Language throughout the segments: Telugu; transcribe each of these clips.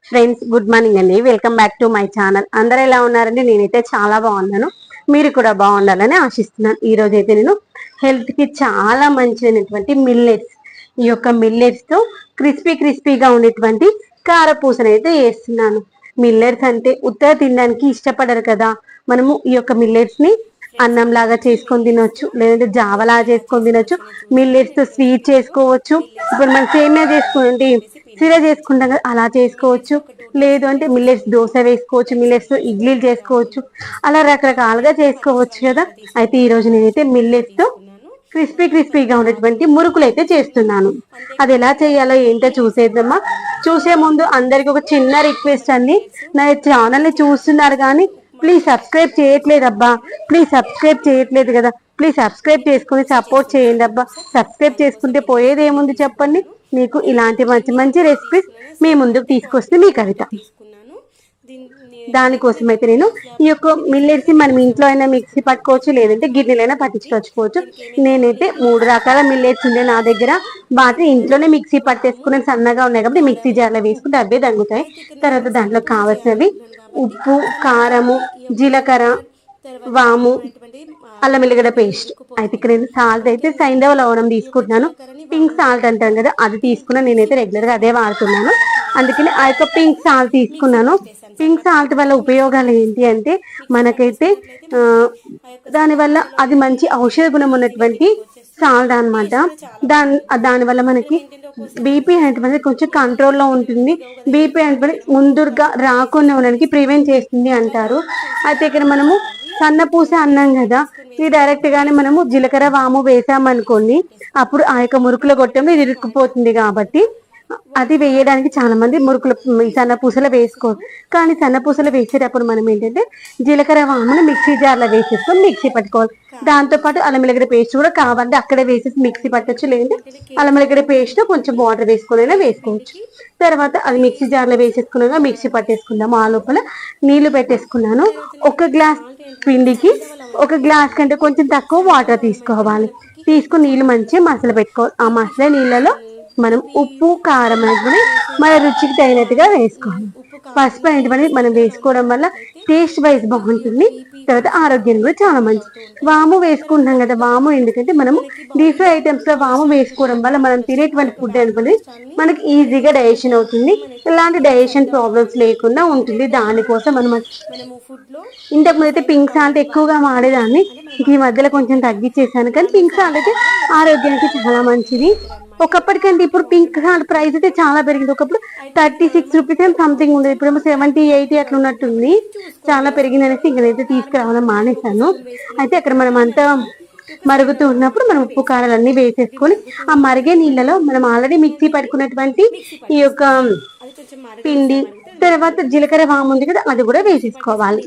ఫ్రెండ్స్ గుడ్ మార్నింగ్ అండి. Welcome back to my channel. అందరూ ఎలా ఉన్నారండి? నేనైతే చాలా బాగున్నాను. మీరు కూడా బాగుండాలని ఆశిస్తున్నాను. ఈ రోజు అయితే నేను హెల్త్ కి చాలా మంచిదైనటువంటి మిల్లెట్స్, ఈ యొక్క మిల్లెట్స్ తో క్రిస్పీగా ఉండేటువంటి కారపూసను అయితే వేస్తున్నాను. మిల్లెట్స్ అంటే ఉత్తగా తినడానికి ఇష్టపడరు కదా. మనము ఈ యొక్క మిల్లెట్స్ ని అన్నం లాగా చేసుకొని తినొచ్చు, లేదంటే జావలాగా చేసుకొని తినొచ్చు. మిల్లెట్స్ తో స్వీట్ చేసుకోవచ్చు. ఇప్పుడు మనం సేమియా చేసుకుంటే సిర చేసుకుంటాం కదా, అలా చేసుకోవచ్చు. లేదు అంటే మిల్లెట్స్ దోశ వేసుకోవచ్చు, మిల్లెట్స్ ఇడ్లీలు చేసుకోవచ్చు, అలా రకరకాలుగా చేసుకోవచ్చు కదా. అయితే ఈ రోజు నేనైతే మిల్లెట్స్ తో క్రిస్పీగా ఉండేటువంటి మురుకులు అయితే చేస్తున్నాను. అది ఎలా చేయాలో ఏంటో చూసేద్దామా. చూసే ముందు అందరికి ఒక చిన్న రిక్వెస్ట్ అండి. నా ఛానల్ ని చూస్తున్నారు కానీ ప్లీజ్ సబ్స్క్రైబ్ చేయట్లేదు అబ్బా. ప్లీజ్ సబ్స్క్రైబ్ చేయట్లేదు కదా, ప్లీజ్ సబ్స్క్రైబ్ చేసుకుని సపోర్ట్ చేయండి అబ్బా. సబ్స్క్రైబ్ చేసుకుంటే పోయేది ఏముంది చెప్పండి. మీకు ఇలాంటి మంచి మంచి రెసిపీస్ మీ ముందుకు తీసుకొస్తుంది మీ కవిత. దానికోసం అయితే నేను ఈ యొక్క మిల్లెట్స్ మనం ఇంట్లో అయినా మిక్సీ పట్టుకోవచ్చు, లేదంటే గిన్నెలైనా పట్టించుకోవచ్చు. నేనైతే 3 రకాల మిల్లెట్స్ ఉండే నా దగ్గర. వాటిని ఇంట్లోనే మిక్సీ పట్టేసుకుని సన్నగా ఉన్నాయి కాబట్టి మిక్సీ జార్లో వేసుకుంటే అవే తగ్గుతాయి. తర్వాత దాంట్లో కావాల్సినవి ఉప్పు, కారము, జీలకర్ర, వాము, అల్లం వెల్లిగడ్డ పేస్ట్. అయితే ఇక్కడ నేను సాల్ట్ అయితే సైంధవ లవణం తీసుకుంటున్నాను. పింక్ సాల్ట్ అంటాం కదా, అది తీసుకున్నా. నేనైతే రెగ్యులర్ గా అదే వాడుతున్నాను. అందుకని ఆ యొక్క పింక్ సాల్ట్ తీసుకున్నాను. పింక్ సాల్ట్ వల్ల ఉపయోగాలు ఏంటి అంటే మనకైతే దానివల్ల అది మంచి ఔషధ గుణం ఉన్నటువంటి సాల్ట్ అనమాట. దానివల్ల మనకి బీపీ అనేటువంటిది కొంచెం కంట్రోల్లో ఉంటుంది. బీపీ అనేటువంటి ముందుగా రాకుండా ఉండడానికి ప్రివెంట్ చేస్తుంది అంటారు. అయితే ఇక్కడ మనము సన్నపూస అన్నాం కదా, ఇది డైరెక్ట్ గానే మనము జీలకర్ర వాము వేసామనుకోండి, అప్పుడు ఆ యొక్క మురుకుల గొట్టంలో ఇది ఇరుక్కుపోతుంది. కాబట్టి అది వేయడానికి చాలా మంది మురుకులు సన్నపూసలు వేసుకోరు. కానీ సన్నపూసలు వేసేటప్పుడు మనం ఏంటంటే జీలకర్ర వామును మిక్సీ జార్లో వేసేసుకొని మిక్సీ పట్టుకోవాలి. దాంతోపాటు అల్లం వెల్లిగడ్డ పేస్ట్ కూడా కావాలంటే అక్కడే వేసేసి మిక్సీ పట్టచ్చు, లేదంటే అల్లం వెల్లిగడ్డ పేస్ట్ కొంచెం వాటర్ వేసుకునైనా వేసుకోవచ్చు. తర్వాత అది మిక్సీ జార్లో వేసేసుకున్నాక మిక్సీ పట్టేసుకుందాము. ఆ లోపల నీళ్లు పెట్టేసుకున్నాను. 1 గ్లాస్ పిండికి 1 గ్లాస్ కంటే కొంచెం తక్కువ వాటర్ తీసుకోవాలి. తీసుకుని నీళ్ళు మంచిగా మసలు పెట్టుకోవాలి. ఆ మసలే నీళ్ళలో మనం ఉప్పు, కారం అనేది మన రుచికి తగినట్టుగా వేసుకోవాలి. పసుపు అనేటువంటి మనం వేసుకోవడం వల్ల టేస్ట్ వైజ్ బాగుంటుంది. తర్వాత ఆరోగ్యం కూడా చాలా మంచిది. వాము వేసుకుంటాం కదా, వాము ఎందుకంటే మనము డీప్ ఫ్రై ఐటమ్స్ లో వాము వేసుకోవడం వల్ల మనం తినేటువంటి ఫుడ్ అనుకుని మనకి ఈజీగా డైజెషన్ అవుతుంది. ఎలాంటి డైజెషన్ ప్రాబ్లమ్స్ లేకుండా ఉంటుంది. దానికోసం మనం ఇంతకు ముందు అయితే పింక్ సాల్ట్ ఎక్కువగా వాడేదాన్ని. ఈ మధ్యలో కొంచెం తగ్గించేసాను. కానీ పింక్ సాల్ట్ అయితే ఆరోగ్యానికి చాలా మంచిది. ఒకప్పటికంటే ఇప్పుడు పింక్ సాల్ట్ ప్రైస్ అయితే చాలా పెరిగింది. ఒకప్పుడు 36 రూపీస్ అని సంథింగ్ ఉండేది, ఇప్పుడు 70, 80 అట్లా ఉన్నట్టుంది. చాలా పెరిగింది అనేసి ఇంకనైతే తీసుకురావడం మానేశాను. అయితే అక్కడ మనం అంతా మరుగుతూ ఉన్నప్పుడు మనం ఉప్పు కారాలన్నీ వేసేసుకొని ఆ మరిగే నీళ్ళలో మనం ఆల్రెడీ మిక్సీ పట్టుకున్నటువంటి ఈ యొక్క పిండి, తర్వాత జీలకర్ర వాము ఉంది కదా, అది కూడా వేసేసుకోవాలి.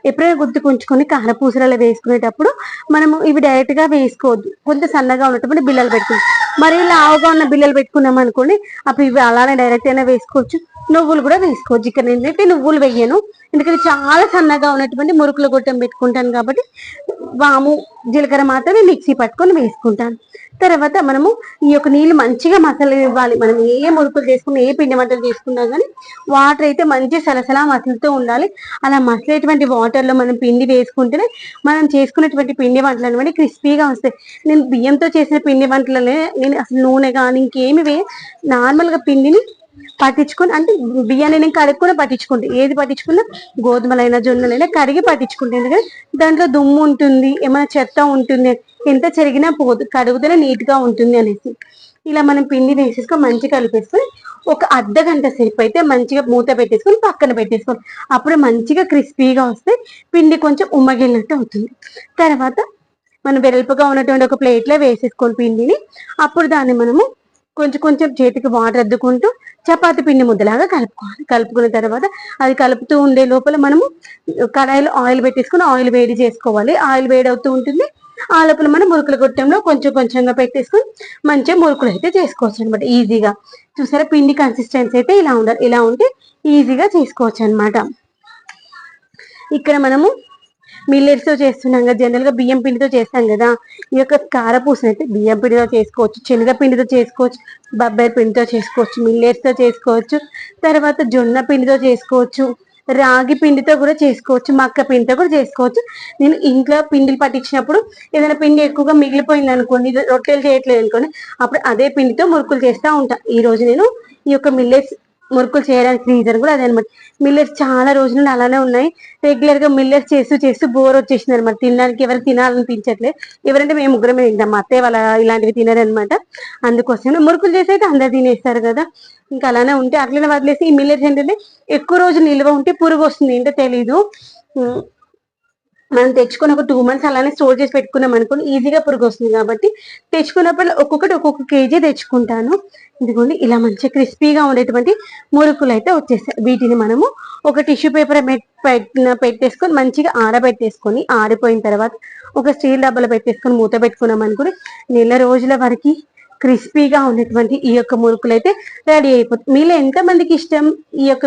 ఎప్పుడైనా గుర్తుకుంచుకొని కారపూసలలో వేసుకునేటప్పుడు మనము ఇవి డైరెక్ట్ గా వేసుకోవద్దు. కొంచెం సన్నగా ఉన్నటువంటి బిల్లలు పెట్టుకుంటాం. మరి లావుగా ఉన్న బిల్లలు పెట్టుకున్నాం అనుకోండి, అప్పుడు ఇవి అలానే డైరెక్ట్ అయినా వేసుకోవచ్చు. నువ్వులు కూడా వేసుకోవచ్చు. ఇక్కడ నేనైతే నువ్వులు వేయను, ఎందుకంటే చాలా సన్నగా ఉన్నటువంటి మురుకుల గొట్టం పెట్టుకుంటాను కాబట్టి వాము, జీలకర్ర మాత్రమే మిక్సీ పట్టుకొని వేసుకుంటాను. తర్వాత మనము ఈ యొక్క నీళ్ళు మంచిగా మసలు ఇవ్వాలి. మనం ఏ మురుకులు చేసుకున్నా, ఏ పిండి వంటలు చేసుకున్నా కానీ వాటర్ అయితే మంచి సలసలా మసులుతూ ఉండాలి. అలా మసలేటువంటి వాటర్ లో మనం పిండి వేసుకుంటేనే మనం చేసుకునేటువంటి పిండి వంటలు అనేవి క్రిస్పీగా వస్తాయి. నేను బియ్యంతో చేసిన పిండి వంటలనే నేను అసలు నూనె కానీ ఇంకేమి నార్మల్ గా పిండిని పట్టించుకొని, అంటే బియ్యాన్ని నేను కడుక్కుని పట్టించుకుంటే, ఏది పట్టించుకున్నా గోధుమలైనా జొన్నలైనా కడిగి పట్టించుకుంటే, ఎందుకంటే దాంట్లో దుమ్ము ఉంటుంది, ఏమైనా చెత్త ఉంటుంది, ఎంత చెరిగినా పోదు, కడుగుతూనే నీట్ గా ఉంటుంది అనేసి. ఇలా మనం పిండి వేసేసుకొని మంచిగా కలిపేసుకొని ఒక అర్ధగంట సేపు అయితే మంచిగా మూత పెట్టేసుకొని పక్కన పెట్టేసుకోవాలి. అప్పుడు మంచిగా క్రిస్పీగా వస్తే పిండి కొంచెం ఉమ్మగిలినట్టు అవుతుంది. తర్వాత మనం వెడల్పుగా ఉన్నటువంటి ఒక ప్లేట్లో వేసేసుకొని పిండిని, అప్పుడు దాన్ని మనము కొంచెం చేతికి వాటర్ అద్దుకుంటూ చపాతి పిండి ముద్దలాగా కలుపుకోవాలి. కలుపుకున్న తర్వాత అది కలుపుతూ ఉండే లోపల మనము కడాయిలో ఆయిల్ పెట్టేసుకుని ఆయిల్ వేడి చేసుకోవాలి. ఆయిల్ వేడి అవుతూ ఉంటుంది. ఆ లోపల మనం మురుకుల గొట్టంలో కొంచెంగా పెట్టేసుకుని మంచిగా మురుకులు అయితే చేసుకోవచ్చు అనమాట ఈజీగా. చూసారా, పిండి కన్సిస్టెన్సీ అయితే ఇలా ఉండాలి. ఇలా ఉంటే ఈజీగా చేసుకోవచ్చు అనమాట. ఇక్కడ మనము మిల్లెట్స్ తో చేస్తున్నాం కదా, జనరల్ గా బియ్యం పిండితో చేస్తాం కదా. ఈ యొక్క కారపూసను అయితే బియ్యం పిండితో చేసుకోవచ్చు, శనగపిండితో చేసుకోవచ్చు, బొబ్బాయి పిండితో చేసుకోవచ్చు, మిల్లెట్స్ తో చేసుకోవచ్చు, తర్వాత జొన్న పిండితో చేసుకోవచ్చు, రాగి పిండితో కూడా చేసుకోవచ్చు, మక్క పిండితో కూడా చేసుకోవచ్చు. నేను ఇంట్లో పిండిలు పట్టించినప్పుడు ఏదైనా పిండి ఎక్కువగా మిగిలిపోయింది అనుకోండి, రొట్టెలు చేయట్లేదు అనుకోండి, అప్పుడు అదే పిండితో మురుకులు చేస్తూ ఉంటా. ఈ రోజు నేను ఈ యొక్క మిల్లెట్స్ మురుకులు చేయడానికి రీజన్ కూడా అదే అనమాట. మిల్లెట్స్ చాలా రోజుల నుండి అలానే ఉన్నాయి. రెగ్యులర్ గా మిల్లెట్స్ చేస్తూ చేస్తూ బోర్ వచ్చేసింది అనమాట. తినడానికి ఎవరు తినాలనిపించట్లేదు. ఎవరంటే మేము ముగ్గురమే తింటాం, మా అత్తయ్య వాళ్ళ ఇలాంటివి తినరనమాట. అందుకోసం మురుకులు చేసి అయితే అందరు తినేస్తారు కదా, ఇంకా అలానే ఉంటే అట్లనే వదిలేసి. ఈ మిల్లెట్స్ ఏంటంటే ఎక్కువ రోజు నిల్వ ఉంటే పురుగు వస్తుంది, ఏంటో తెలీదు. మనం తెచ్చుకొని ఒక 2 months అలానే స్టోర్ చేసి పెట్టుకున్నాం అనుకోండి, ఈజీగా పురుగు వస్తుంది. కాబట్టి తెచ్చుకున్నప్పుడు ఒక్కొక్కటి ఒక్కొక్క కేజీ తెచ్చుకుంటాను. ఇదిగోండి ఇలా మంచిగా క్రిస్పీగా ఉండేటువంటి మురుకులు అయితే వచ్చేస్తాయి. వీటిని మనము ఒక టిష్యూ పేపర్ పెట్టేసుకొని మంచిగా ఆరబెట్టేసుకొని, ఆరిపోయిన తర్వాత ఒక స్టీల్ డబ్బాలో పెట్టేసుకొని మూత పెట్టుకున్నాం అనుకోండి, నెల రోజుల వరకు క్రిస్పీగా ఉన్నటువంటి ఈ యొక్క మురుకులు అయితే రెడీ అయిపోతుంది. మీలో ఎంతమందికి ఇష్టం ఈ యొక్క